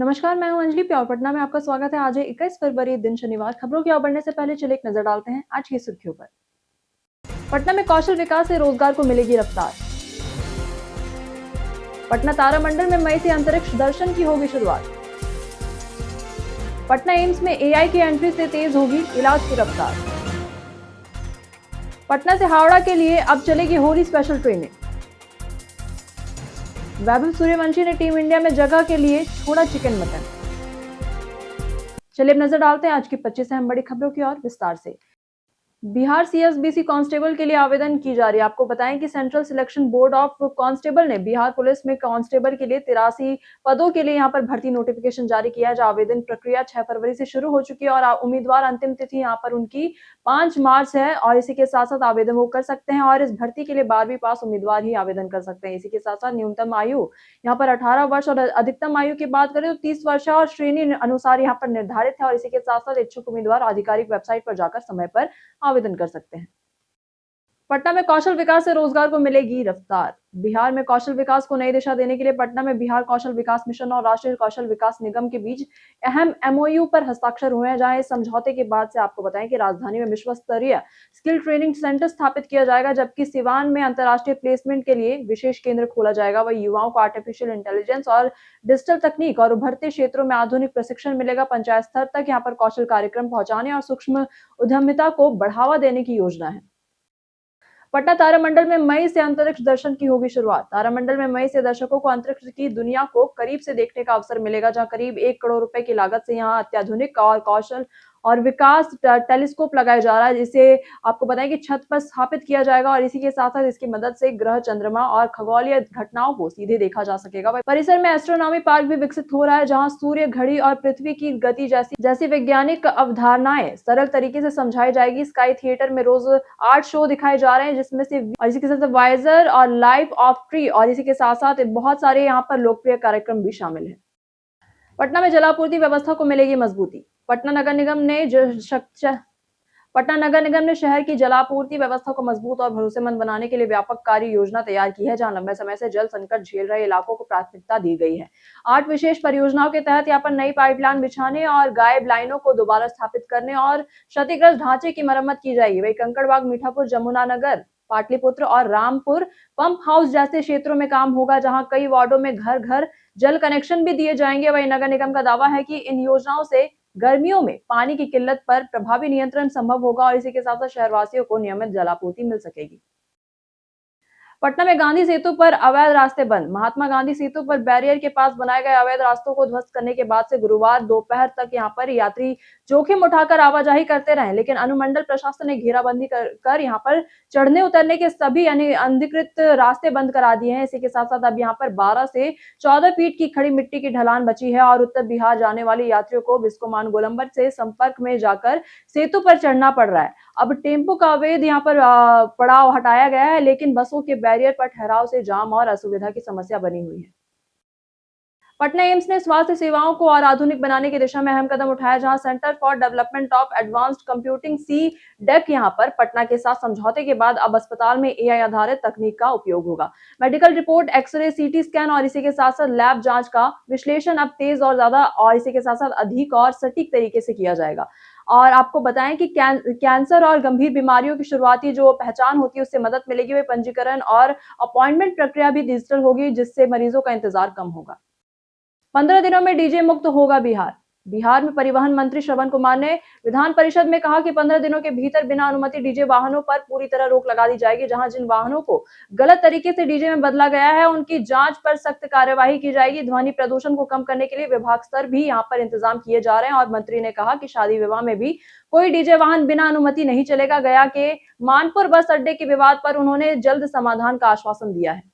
नमस्कार, मैं हूं अंजलि। प्योर पटना में आपका स्वागत है। आज है 21 फरवरी, दिन शनिवार। खबरों की ओर बढ़ने से पहले चलिए एक नजर डालते हैं आज की सुर्खियों पर। पटना में कौशल विकास से रोजगार को मिलेगी रफ्तार। पटना तारामंडल में मई से अंतरिक्ष दर्शन की होगी शुरुआत। पटना एम्स में एआई की एंट्री से तेज होगी इलाज की रफ्तार। पटना से हावड़ा के लिए अब चलेगी होली स्पेशल ट्रेनें। वैभव सूर्यवंशी ने टीम इंडिया में जगह के लिए छोड़ा चिकन मटन। चलिए अब नजर डालते हैं आज की 25 अहम बड़ी खबरों की ओर विस्तार से। बिहार सीएसबीसी कांस्टेबल के लिए आवेदन की जा रही है। आपको बताएं कि central selection board of constable ने बिहार पुलिस में कांस्टेबल के लिए 83 पदों के लिए यहां पर भर्ती नोटिफिकेशन जारी किया है। जो आवेदन प्रक्रिया 6 फरवरी से शुरू हो चुकी है और उम्मीदवार अंतिम तिथि यहां पर उनकी 5 मार्च है और इसी के साथ साथ आवेदन वो कर सकते हैं और इस भर्ती के लिए 12वीं पास उम्मीदवार ही आवेदन कर सकते हैं। इसी के साथ साथ न्यूनतम आयु यहाँ पर 18 वर्ष और अधिकतम आयु की बात करें तो 30 वर्ष है और श्रेणी अनुसार यहाँ पर निर्धारित है और इसी के साथ साथ इच्छुक उम्मीदवार आधिकारिक वेबसाइट पर जाकर समय पर आवेदन कर सकते हैं। पटना में कौशल विकास से रोजगार को मिलेगी रफ्तार। बिहार में कौशल विकास को नई दिशा देने के लिए पटना में बिहार कौशल विकास मिशन और राष्ट्रीय कौशल विकास निगम के बीच अहम एमओयू पर हस्ताक्षर हुए हैं। जहां इस समझौते के बाद से आपको बताएं कि राजधानी में विश्व स्तरीय स्किल ट्रेनिंग सेंटर स्थापित किया जाएगा, जबकि सिवान में अंतर्राष्ट्रीय प्लेसमेंट के लिए विशेष केंद्र खोला जाएगा। वही युवाओं को आर्टिफिशियल इंटेलिजेंस और डिजिटल तकनीक और उभरते क्षेत्रों में आधुनिक प्रशिक्षण मिलेगा। पंचायत स्तर तक यहाँ पर कौशल कार्यक्रम पहुंचाने और सूक्ष्म उद्यमिता को बढ़ावा देने की योजना है। पटना तारामंडल में मई से अंतरिक्ष दर्शन की होगी शुरुआत। तारामंडल में मई से दर्शकों को अंतरिक्ष की दुनिया को करीब से देखने का अवसर मिलेगा, जहां करीब 1 करोड़ रुपए की लागत से यहां अत्याधुनिक और कौशल और विकास टेलीस्कोप लगाया जा रहा है, जिसे आपको बताएं कि छत पर स्थापित किया जाएगा और इसी के साथ साथ इसकी मदद से ग्रह, चंद्रमा और खगोलीय घटनाओं को सीधे देखा जा सकेगा। परिसर में एस्ट्रोनॉमी पार्क भी विकसित हो रहा है, जहां सूर्य, घड़ी और पृथ्वी की गति जैसी वैज्ञानिक अवधारणाएं सरल तरीके से समझाई जाएगी। स्काई थिएटर में रोज 8 शो दिखाए जा रहे हैं, जिसमें से और इसी के साथ वाइजर और लाइफ ऑफ ट्री और इसी के साथ साथ बहुत सारे यहाँ पर लोकप्रिय कार्यक्रम भी शामिल है। पटना में जलापूर्ति व्यवस्था को मिलेगी मजबूती। पटना नगर निगम ने शहर की जलापूर्ति व्यवस्था को मजबूत और भरोसेमंद बनाने के लिए व्यापक कार्य योजना तैयार की है, जहां लंबे समय से जल संकट झेल रहे इलाकों को प्राथमिकता दी गई है। 8 विशेष परियोजनाओं के तहत यहाँ पर नई पाइपलाइन बिछाने और गायब लाइनों को दोबारा स्थापित करने और क्षतिग्रस्त ढांचे की मरम्मत की जाएगी। वही कंकड़बाग, मीठापुर, जमुनानगर, पाटलिपुत्र और रामपुर पंप हाउस जैसे क्षेत्रों में काम होगा, जहां कई वार्डों में घर घर जल कनेक्शन भी दिए जाएंगे। वही नगर निगम का दावा है कि इन योजनाओं से गर्मियों में पानी की किल्लत पर प्रभावी नियंत्रण संभव होगा और इसी के साथ साथ शहरवासियों को नियमित जलापूर्ति मिल सकेगी। पटना में गांधी सेतु पर अवैध रास्ते बंद। महात्मा गांधी सेतु पर बैरियर के पास बनाए गए अवैध रास्तों को ध्वस्त करने के बाद से गुरुवार दोपहर तक यहां पर यात्री जोखिम उठाकर आवाजाही करते रहे, लेकिन अनुमंडल प्रशासन ने घेराबंदी कर यहां पर चढ़ने उतरने के सभी अनधिकृत रास्ते बंद करा दिए हैं। इसी के साथ साथ अब यहां पर 12 से 14 फीट की खड़ी मिट्टी की ढलान बची है और उत्तर बिहार जाने वाले यात्रियों को बिस्कोमान गोलंबर से संपर्क में जाकर सेतु पर चढ़ना पड़ रहा है। अब टेम्पो का अवैध यहाँ पर पड़ाव हटाया गया है, लेकिन बसों के बैरियर पर ठहराव से जाम और असुविधा की समस्या बनी हुई है। पटना एम्स ने स्वास्थ्य सेवाओं को और आधुनिक बनाने की दिशा में अहम कदम उठाया, जहां centre for development of advanced computing CDEC यहां पर पटना के साथ समझौते के बाद अब अस्पताल में AI आधारित तकनीक का उपयोग होगा। Medical report, x-ray, CT scan और इसी के साथ साथ लैब जांच का विश्लेषण अब तेज और ज्यादा और इसी के साथ साथ अधिक और सटीक तरीके से किया जाएगा। और आपको बताएं कि कैंसर और गंभीर बीमारियों की शुरुआती जो पहचान होती है उससे मदद मिलेगी। वही पंजीकरण और अपॉइंटमेंट प्रक्रिया भी डिजिटल होगी, जिससे मरीजों का इंतजार कम होगा। 15 दिनों में डीजे मुक्त होगा बिहार। बिहार में परिवहन मंत्री श्रवण कुमार ने विधान परिषद में कहा कि 15 दिनों के भीतर बिना अनुमति डीजे वाहनों पर पूरी तरह रोक लगा दी जाएगी। जहां जिन वाहनों को गलत तरीके से डीजे में बदला गया है उनकी जांच पर सख्त कार्यवाही की जाएगी। ध्वनि प्रदूषण को कम करने के लिए विभाग स्तर भी यहां पर इंतजाम किए जा रहे हैं और मंत्री ने कहा कि शादी विवाह में भी कोई डीजे वाहन बिना अनुमति नहीं चलेगा। गया के मानपुर बस अड्डे के विवाद पर उन्होंने जल्द समाधान का आश्वासन दिया है।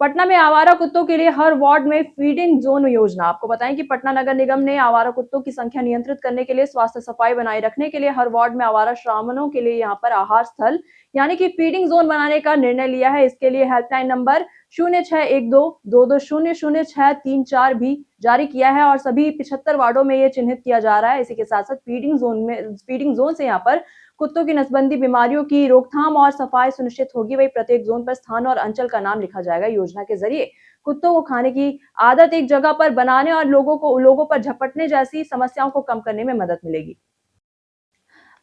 पटना में आवारा कुत्तों के लिए हर वार्ड में फीडिंग जोन योजना। आपको बताएं कि पटना नगर निगम ने आवारा कुत्तों की संख्या नियंत्रित करने के लिए स्वास्थ्य सफाई बनाए रखने के लिए हर वार्ड में आवारा श्रावणों के लिए यहां पर आहार स्थल यानी कि फीडिंग जोन बनाने का निर्णय लिया है। इसके लिए हेल्पलाइन नंबर 061222000634 भी जारी किया है और सभी 75 वार्डों में ये चिन्हित किया जा रहा है। इसी के साथ साथ फीडिंग जोन से यहाँ पर कुत्तों की नसबंदी, बीमारियों की रोकथाम और सफाई सुनिश्चित होगी। वही प्रत्येक जोन पर स्थान और अंचल का नाम लिखा जाएगा। योजना के जरिए कुत्तों को खाने की आदत एक जगह पर बनाने और लोगों पर झपटने जैसी समस्याओं को कम करने में मदद मिलेगी।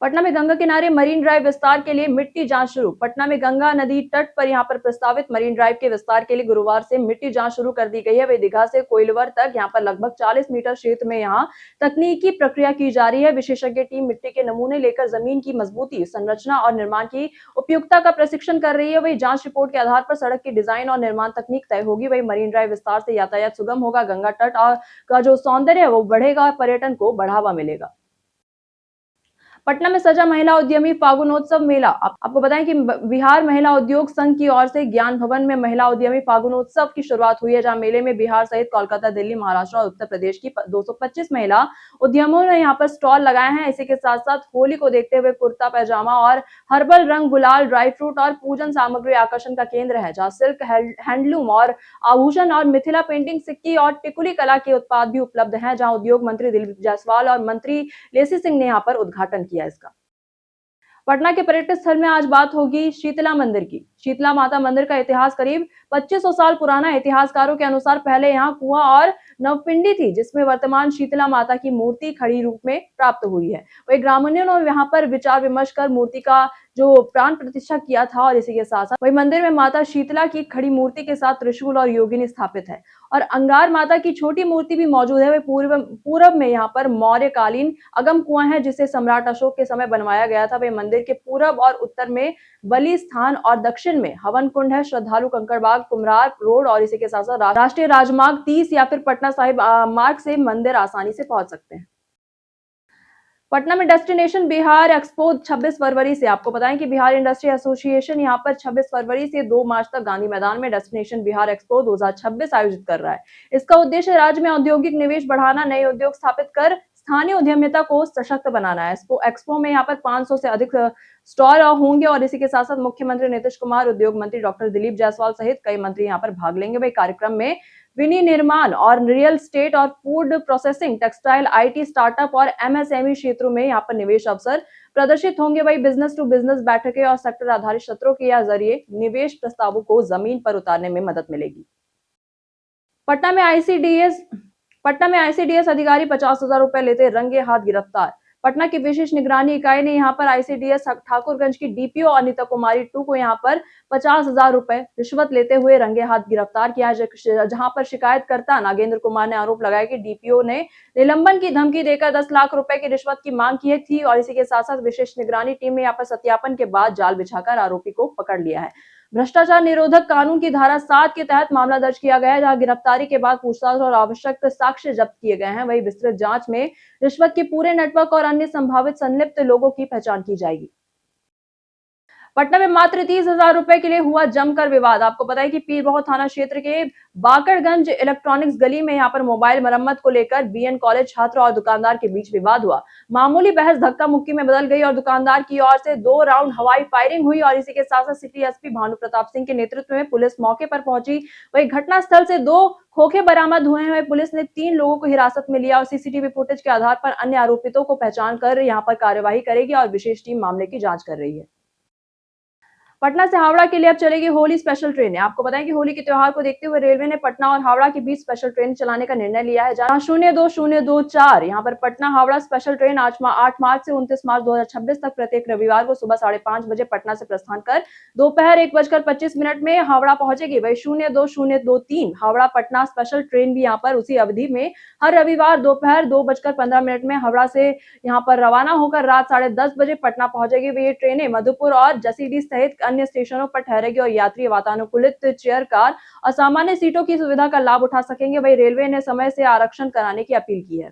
पटना में गंगा किनारे मरीन ड्राइव विस्तार के लिए मिट्टी जांच शुरू। पटना में गंगा नदी तट पर यहां पर प्रस्तावित मरीन ड्राइव के विस्तार के लिए गुरुवार से मिट्टी जांच शुरू कर दी गई है। वही दीघा से कोइलवर तक यहां पर लगभग 40 मीटर क्षेत्र में यहां तकनीकी प्रक्रिया की जा रही है। विशेषज्ञ टीम मिट्टी के नमूने लेकर जमीन की मजबूती, संरचना और निर्माण की उपयुक्तता का प्रशिक्षण कर रही है। वही जांच रिपोर्ट के आधार पर सड़क की डिजाइन और निर्माण तकनीक तय होगी। वही मरीन ड्राइव विस्तार से यातायात सुगम होगा, गंगा तट और का जो सौंदर्य है वो बढ़ेगा और पर्यटन को बढ़ावा मिलेगा। पटना में सजा महिला उद्यमी फागुनोत्सव मेला। आपको बताएं कि बिहार महिला उद्योग संघ की ओर से ज्ञान भवन में महिला उद्यमी फागुनोत्सव की शुरुआत हुई है, जहां मेले में बिहार सहित कोलकाता, दिल्ली, महाराष्ट्र और उत्तर प्रदेश की 225 महिला उद्यमियों ने यहां पर स्टॉल लगाए हैं। इसी के साथ साथ होली को देखते हुए कुर्ता पैजामा और हर्बल रंग, गुलाल, ड्राई फ्रूट और पूजन सामग्री आकर्षण का केंद्र है, जहाँ सिल्क, हैंडलूम और आभूषण और मिथिला पेंटिंग, सिक्की और टिकुली कला के उत्पाद भी उपलब्ध हैं, जहाँ उद्योग मंत्री दिलीप जायसवाल और मंत्री लेसी सिंह ने यहाँ पर उद्घाटन किया इसका। पटना के पर्यटन स्थल में आज बात होगी शीतला मंदिर की। शीतला माता मंदिर का इतिहास करीब 2500 साल पुराना है। इतिहासकारों के अनुसार पहले यहाँ कुआं और नवपिंडी थी, जिसमें वर्तमान शीतला माता की मूर्ति खड़ी रूप में प्राप्त हुई है। वही ग्रामीणों ने यहाँ पर विचार विमर्श कर मूर्ति का जो प्राण प्रतिष्ठा किया था और इसी के साथ साथ वही मंदिर में माता शीतला की खड़ी मूर्ति के साथ त्रिशूल और योगिनी स्थापित है और अंगार माता की छोटी मूर्ति भी मौजूद है। वही पूर्व में यहाँ पर मौर्यकालीन अगम कुआं है, जिसे सम्राट अशोक के समय बनवाया गया था। वही मंदिर के पूरब और उत्तर में बलि स्थान और दक्षिण में हवन कुंड है। श्रद्धालु कंकड़बाग, कुम्हरार रोड और इसी के साथ साथ राष्ट्रीय राजमार्ग 30 या फिर पटना साहिब मार्ग से मंदिर आसानी से पहुंच सकते हैं। पटना में डेस्टिनेशन बिहार एक्सपो 26 फरवरी से। आपको बताएं कि बिहार इंडस्ट्री एसोसिएशन यहां पर 26 फरवरी से 2 मार्च तक गांधी मैदान में डेस्टिनेशन बिहार एक्सपो 2026 आयोजित कर रहा है। इसका उद्देश्य राज्य में औद्योगिक निवेश बढ़ाना, नए उद्योग स्थापित कर स्थानीय उद्यमिता को सशक्त बनाना है। एक्सपो में यहाँ पर 500 से अधिक स्टॉल होंगे और इसी के साथ साथ मुख्यमंत्री नीतीश कुमार, उद्योग मंत्री डॉक्टर दिलीप जायसवाल सहित कई मंत्री यहाँ पर भाग लेंगे। वही कार्यक्रम में विनिर्माण और रियल एस्टेट और food processing, textile, IT, startup और एमएसएमई क्षेत्रों में यहाँ पर निवेश अवसर प्रदर्शित होंगे। वही बिजनेस टू बिजनेस बैठकें और सेक्टर आधारित सत्रों के जरिए निवेश प्रस्तावों को जमीन पर उतारने में मदद मिलेगी। पटना में आईसीडीएस अधिकारी 50,000 रुपए लेते रंगे हाथ गिरफ्तार। पटना की विशेष निगरानी इकाई ने यहां पर आईसीडीएस ठाकुरगंज की डीपीओ अनिता कुमारी 2 को यहां पर 50,000 रुपए रिश्वत लेते हुए रंगे हाथ गिरफ्तार किया, जहां पर शिकायतकर्ता नागेंद्र कुमार ने आरोप लगाया कि डीपीओ ने निलंबन की धमकी देकर 10 लाख रुपए की रिश्वत की मांग की थी और इसी के साथ साथ विशेष निगरानी टीम ने यहां पर सत्यापन के बाद जाल बिछाकर आरोपी को पकड़ लिया है। भ्रष्टाचार निरोधक कानून की धारा 7 के तहत मामला दर्ज किया गया है, जहां गिरफ्तारी के बाद पूछताछ और आवश्यक साक्ष्य जब्त किए गए हैं। वही विस्तृत जांच में रिश्वत के पूरे नेटवर्क और अन्य संभावित संलिप्त लोगों की पहचान की जाएगी। पटना में मात्र 30,000 रुपए के लिए हुआ जमकर विवाद। आपको पता है कि पीरबहोर थाना क्षेत्र के बाकरगंज इलेक्ट्रॉनिक्स गली में यहाँ पर मोबाइल मरम्मत को लेकर बीएन कॉलेज छात्र और दुकानदार के बीच विवाद हुआ। मामूली बहस धक्का मुक्की में बदल गई और दुकानदार की ओर से 2 राउंड हवाई फायरिंग हुई और इसी के साथ साथ सिटी एसपी भानु प्रताप सिंह के नेतृत्व में पुलिस मौके पर पहुंची। वही घटनास्थल से 2 खोखे बरामद हुए हैं। पुलिस ने 3 लोगों को हिरासत में लिया और सीसीटीवी फुटेज के आधार पर अन्य आरोपितों को पहचान कर यहाँ पर कार्यवाही करेगी और विशेष टीम मामले की जांच कर रही है। पटना से हावड़ा के लिए अब चलेगी होली स्पेशल ट्रेनें। आपको बताएं कि होली के त्योहार को देखते हुए रेलवे ने पटना और हावड़ा के बीच स्पेशल ट्रेन चलाने का निर्णय लिया है, जहां 02024 यहां पर पटना हावड़ा स्पेशल ट्रेन 8 मार्च से 29 मार्च 2026 तक प्रत्येक रविवार को सुबह 5:30 बजे पटना से प्रस्थान कर दोपहर 1:25 में हावड़ा पहुंचेगी। वही 02023 हावड़ा पटना स्पेशल ट्रेन भी यहाँ पर उसी अवधि में हर रविवार दोपहर 2:15 में हावड़ा से यहाँ पर रवाना होकर रात 10:30 बजे पटना पहुंचेगी। वे ये ट्रेनें मधुपुर और जसीडीह सहित अन्य स्टेशनों पर ठहरेगी और यात्री वातानुकूलित चेयर कार और सामान्य सीटों की सुविधा का लाभ उठा सकेंगे। वही रेलवे ने समय से आरक्षण कराने की अपील की है।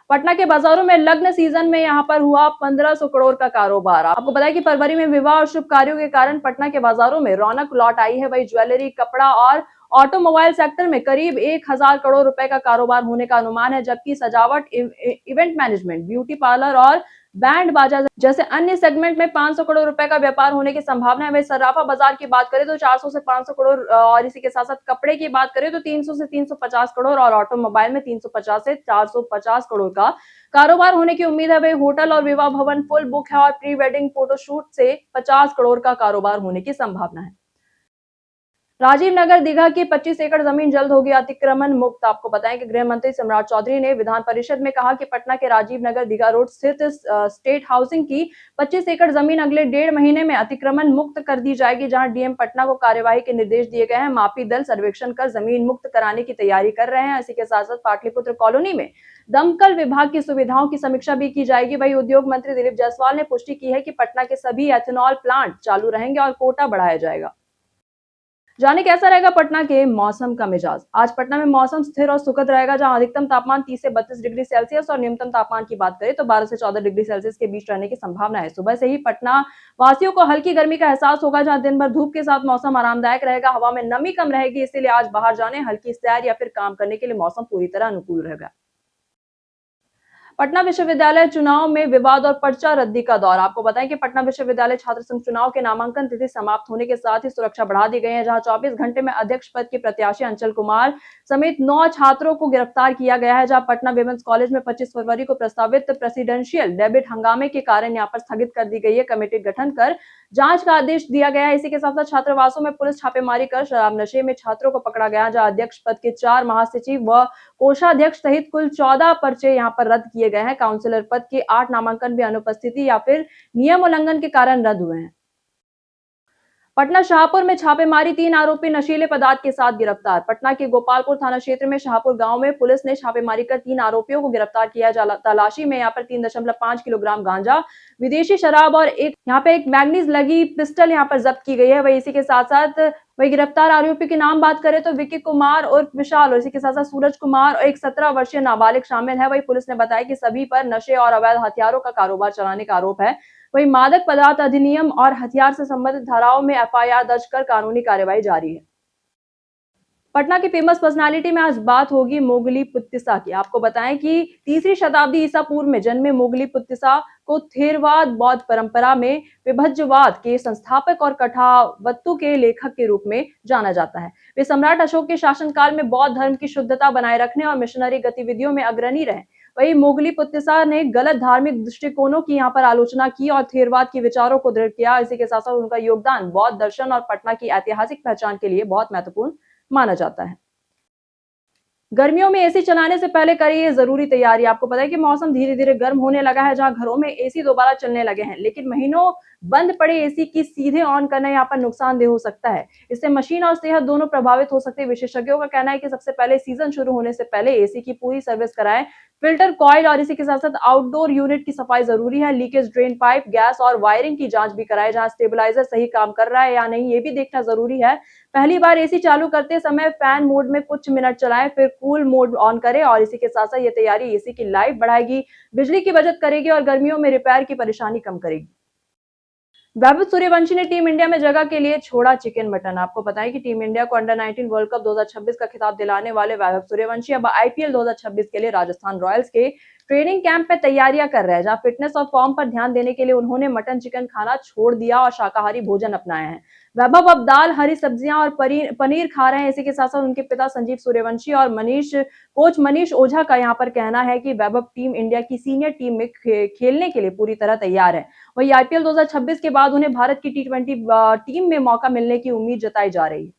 पटना के बाजारों में लग्न सीजन में यहाँ पर हुआ 1500 करोड़ का कारोबार। आपको बताया कि फरवरी में विवाह और शुभ कार्यों के कारण पटना के बाजारों में रौनक लौट आई है। वही ज्वेलरी, कपड़ा और ऑटोमोबाइल सेक्टर में करीब 1000 करोड़ रुपए का कारोबार होने का अनुमान है, जबकि सजावट, इवेंट मैनेजमेंट, ब्यूटी पार्लर और बैंड बाजा जैसे अन्य सेगमेंट में 500 करोड़ रुपए का व्यापार होने की संभावना है। वही सराफा बाजार की बात करें तो 400 से 500 करोड़ और इसी के साथ साथ कपड़े की बात करें तो 300 से 350 करोड़ और ऑटोमोबाइल में 350 से 450 करोड़ का कारोबार होने की उम्मीद है। वही होटल और विवाह भवन फुल बुक है और प्री वेडिंग फोटोशूट से 50 करोड़ का कारोबार होने की संभावना है। राजीव नगर दीघा की 25 एकड़ जमीन जल्द होगी अतिक्रमण मुक्त। आपको बताएं कि गृह मंत्री सम्राट चौधरी ने विधान परिषद में कहा कि पटना के राजीव नगर दीघा रोड स्थित स्टेट हाउसिंग की 25 एकड़ जमीन अगले 1.5 महीने में अतिक्रमण मुक्त कर दी जाएगी, जहां डीएम पटना को कार्यवाही के निर्देश दिए गए हैं। मापी दल सर्वेक्षण कर जमीन मुक्त कराने की तैयारी कर रहे हैं। इसी के साथ साथ पाटलिपुत्र कॉलोनी में दमकल विभाग की सुविधाओं की समीक्षा भी की जाएगी। वही उद्योग मंत्री दिलीप जायसवाल ने पुष्टि की है कि पटना के सभी एथेनॉल प्लांट चालू रहेंगे और कोटा बढ़ाया जाएगा। जाने कैसा रहेगा पटना के मौसम का मिजाज। आज पटना में मौसम स्थिर और सुखद रहेगा, जहां अधिकतम तापमान 30 से 32 डिग्री सेल्सियस और न्यूनतम तापमान की बात करें तो 12 से 14 डिग्री सेल्सियस के बीच रहने की संभावना है। सुबह से ही पटना वासियों को हल्की गर्मी का एहसास होगा, जहां दिन भर धूप के साथ मौसम आरामदायक रहेगा। हवा में नमी कम रहेगी, इसीलिए आज बाहर जाने, हल्की सैर या फिर काम करने के लिए मौसम पूरी तरह अनुकूल रहेगा। पटना विश्वविद्यालय चुनाव में विवाद और पर्चा रद्दी का दौर। आपको बताएं कि पटना विश्वविद्यालय छात्र संघ चुनाव के नामांकन तिथि समाप्त होने के साथ ही सुरक्षा बढ़ा दी गई है, जहां 24 घंटे में अध्यक्ष पद के प्रत्याशी अंचल कुमार समेत 9 छात्रों को गिरफ्तार किया गया है। जहां पटना विमेंस कॉलेज में 25 फरवरी को प्रस्तावित प्रेसिडेंशियल डेबिट हंगामे के कारण यहाँ पर स्थगित कर दी गई है। कमेटी गठन कर जांच का आदेश दिया गया है। इसी के साथ साथ छात्रावासों में पुलिस छापेमारी कर शराब नशे में छात्रों को पकड़ा गया, जहां अध्यक्ष पद के 4 महासचिव व कोषाध्यक्ष सहित कुल 14 पर्चे यहां पर रद्द किए गए हैं। काउंसलर पद के 8 नामांकन भी अनुपस्थिति या फिर नियम उल्लंघन के कारण रद्द हुए हैं। पटना शाहपुर में छापेमारी, 3 आरोपी नशीले पदार्थ के साथ गिरफ्तार। पटना के गोपालपुर थाना क्षेत्र में शाहपुर गांव में पुलिस ने छापेमारी कर 3 आरोपियों को गिरफ्तार किया। तलाशी में यहाँ पर 3.5 किलोग्राम गांजा, विदेशी शराब और एक मैग्नीज लगी पिस्टल यहाँ पर जब्त की गई है। वही इसी के साथ साथ वही गिरफ्तार आरोपी की नाम बात करें तो विक्की कुमार और विशाल और इसी के साथ साथ सूरज कुमार और एक 17 वर्षीय नाबालिग शामिल है। वही पुलिस ने बताया कि सभी पर नशे और अवैध हथियारों का कारोबार चलाने का आरोप है। वही मादक पदार्थ अधिनियम और हथियार से संबंधित धाराओं में एफआईआर दर्ज कर कानूनी कार्यवाही जारी है। पटना की फेमस पर्सनालिटी में आज बात होगी मोगली पुत्तिसा की। आपको बताएं कि 3री शताब्दी ईसा पूर्व में जन्मे मोगली पुत्तिसा को थेरवाद बौद्ध परंपरा में विभज्यवाद के संस्थापक और कठावत्तु के लेखक के रूप में जाना जाता है। वे सम्राट अशोक के शासनकाल में बौद्ध धर्म की शुद्धता बनाए रखने और मिशनरी गतिविधियों में अग्रणी रहे। वही मोगली पुत्तिसा ने गलत धार्मिक दृष्टिकोणों की यहाँ पर आलोचना की और थेरवाद के विचारों को दृढ़ किया। इसी के साथ साथ उनका योगदान बौद्ध दर्शन और पटना की ऐतिहासिक पहचान के लिए बहुत महत्वपूर्ण माना जाता है। गर्मियों में एसी चलाने से पहले करिए जरूरी तैयारी। आपको पता है कि मौसम धीरे धीरे गर्म होने लगा है, जहां घरों में एसी दोबारा चलने लगे हैं, लेकिन महीनों बंद पड़े एसी की सीधे ऑन करना यहाँ पर नुकसानदेह हो सकता है। इससे मशीन और सेहत दोनों प्रभावित हो सकते हैं। विशेषज्ञों का कहना है कि सबसे पहले सीजन शुरू होने से पहले एसी की पूरी सर्विस कराएं। फिल्टर, कॉइल और इसी के साथ साथ आउटडोर यूनिट की सफाई जरूरी है। लीकेज, ड्रेन पाइप, गैस और वायरिंग की जांच भी कराएं। जहां स्टेबलाइजर सही काम कर रहा है या नहीं ये भी देखना जरूरी है। पहली बार एसी चालू करते समय फैन मोड में कुछ मिनट चलाएं, फिर कूल मोड ऑन करें और इसी के साथ साथ ये तैयारी एसी की लाइफ बढ़ाएगी, बिजली की बचत करेगी और गर्मियों में रिपेयर की परेशानी कम करेगी। वैभव सूर्यवंशी ने टीम इंडिया में जगह के लिए छोड़ा चिकन मटन। आपको बताएं कि टीम इंडिया को अंडर-19 वर्ल्ड कप 2026 का खिताब दिलाने वाले वैभव सूर्यवंशी अब आईपीएल 2026 के लिए राजस्थान रॉयल्स के ट्रेनिंग कैंप में तैयारियां कर रहे हैं, जहां फिटनेस और फॉर्म पर ध्यान देने के लिए उन्होंने मटन चिकन खाना छोड़ दिया और शाकाहारी भोजन अपनाया है। वैभव अब दाल, हरी सब्जियां और पनीर खा रहे हैं। इसी के साथ साथ उनके पिता संजीव सूर्यवंशी और कोच मनीष ओझा का यहाँ पर कहना है कि वैभव टीम इंडिया की सीनियर टीम में खेलने के लिए पूरी तरह तैयार है। वही आईपीएल 2026 के बाद उन्हें भारत की टी20 टीम में मौका मिलने की उम्मीद जताई जा रही है।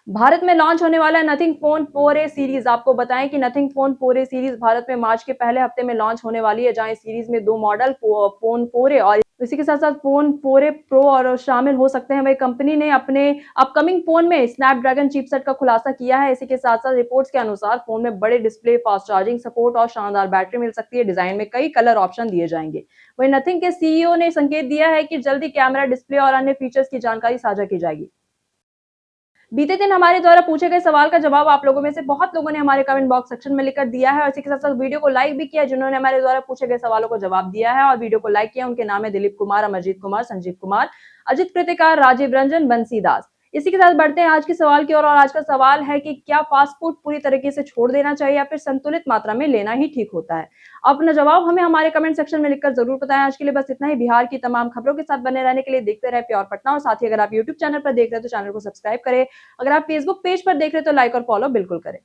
भारत में लॉन्च होने वाला है नथिंग फोन 4A सीरीज। आपको बताएं कि nothing phone 4A series Bharat में मार्च के पहले हफ्ते में लॉन्च होने वाली है, जहां इस सीरीज में 2 मॉडल फोन 4A और इसी के साथ साथ फोन 4A प्रो और शामिल हो सकते हैं। वही कंपनी ने अपने अपकमिंग फोन में स्नैपड्रैगन चिपसेट का खुलासा किया है। इसी के साथ साथ रिपोर्ट्स के अनुसार फोन में बड़े डिस्प्ले, फास्ट चार्जिंग सपोर्ट और शानदार बैटरी मिल सकती है। डिजाइन में कई कलर ऑप्शन दिए जाएंगे। वही नथिंग के सीईओ ने संकेत दिया है कि जल्दी कैमरा, डिस्प्ले और अन्य फीचर्स की जानकारी साझा की जाएगी। बीते दिन हमारे द्वारा पूछे गए सवाल का जवाब आप लोगों में से बहुत लोगों ने हमारे कमेंट बॉक्स सेक्शन में लिखकर दिया है और इसी के साथ साथ वीडियो को लाइक भी किया। जिन्होंने हमारे द्वारा पूछे गए सवालों को जवाब दिया है और वीडियो को लाइक किया, उनके नाम है दिलीप कुमार, अमरजीत कुमार, संजीव कुमार, अजित कृतिकार, राजीव रंजन, बंसी दास। इसी के साथ बढ़ते हैं आज के सवाल की ओर और आज का सवाल है कि क्या फास्ट फूड पूरी तरीके से छोड़ देना चाहिए या फिर संतुलित मात्रा में लेना ही ठीक होता है? अपना जवाब हमें हमारे कमेंट सेक्शन में लिखकर जरूर बताएं। आज के लिए बस इतना ही। बिहार की तमाम खबरों के साथ बने रहने के लिए देखते रहे प्योर पटना और साथ ही अगर आप यूट्यूब चैनल पर देख रहे हैं तो चैनल को सब्सक्राइब करें। अगर आप फेसबुक पेज पर देख रहे हैं तो लाइक और फॉलो बिल्कुल करें।